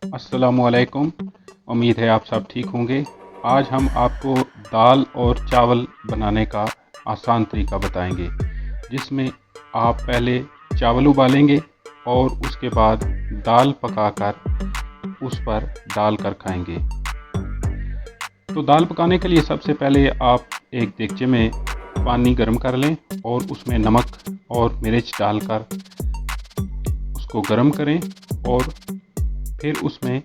अस्सलामुअलैकुम। उम्मीद है आप सब ठीक होंगे। आज हम आपको दाल और चावल बनाने का आसान तरीका बताएंगे, जिसमें आप पहले चावल उबालेंगे और उसके बाद दाल पकाकर उस पर डाल कर खाएंगे। तो दाल पकाने के लिए सबसे पहले आप एक देगचे में पानी गर्म कर लें और उसमें नमक और मिर्च डालकर उसको गर्म करें और फिर उसमें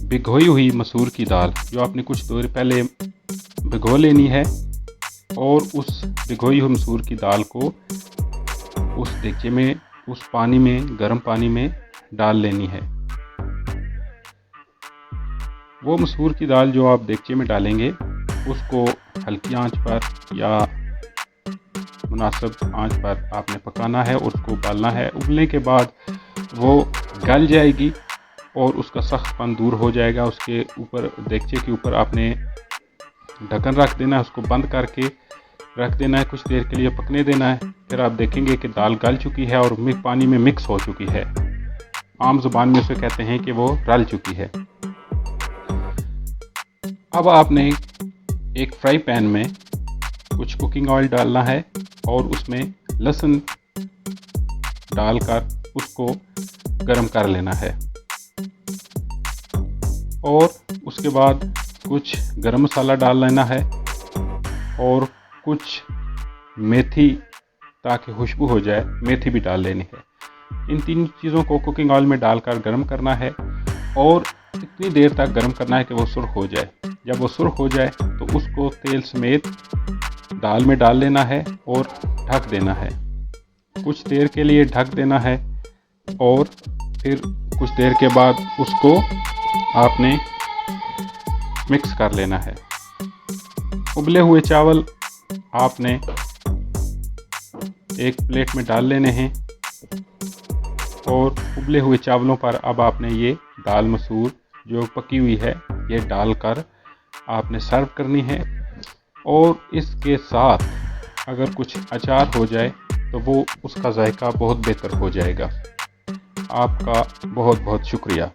भिगोई हुई मसूर की दाल जो आपने कुछ देर पहले भिगो लेनी है, और उस भिगोई हुई मसूर की दाल को उस देगचे में, उस पानी में, गर्म पानी में डाल लेनी है। वो मसूर की दाल जो आप देगचे में डालेंगे उसको हल्की आंच पर या मुनासिब आंच पर आपने पकाना है और उसको उबालना है। उबलने के बाद वो गल जाएगी और उसका सख्तपन दूर हो जाएगा। उसके ऊपर, देगचे के ऊपर आपने ढक्कन रख देना है, उसको बंद करके रख देना है, कुछ देर के लिए पकने देना है। फिर आप देखेंगे कि दाल गल चुकी है और पानी में मिक्स हो चुकी है। आम जुबान में उसे कहते हैं कि वो रल चुकी है। अब आपने एक फ्राई पैन में कुछ कुकिंग ऑयल डालना है और उसमें लहसुन डालकर उसको गर्म कर लेना है, और उसके बाद कुछ गरम मसाला डाल लेना है और कुछ मेथी, ताकि खुशबू हो जाए, मेथी भी डाल लेनी है। इन तीन चीज़ों को कुकिंग ऑयल में डालकर गर्म करना है और इतनी देर तक गर्म करना है कि वो सुर्ख हो जाए। जब वो सुर्ख हो जाए तो उसको तेल समेत दाल में डाल लेना है और ढक देना है। कुछ देर के लिए ढक देना है और फिर कुछ देर के बाद उसको आपने मिक्स कर लेना है। उबले हुए चावल आपने एक प्लेट में डाल लेने हैं और उबले हुए चावलों पर अब आपने ये दाल मसूर जो पकी हुई है ये डालकर आपने सर्व करनी है। और इसके साथ अगर कुछ अचार हो जाए तो वो उसका जायका बहुत बेहतर हो जाएगा। आपका बहुत बहुत शुक्रिया।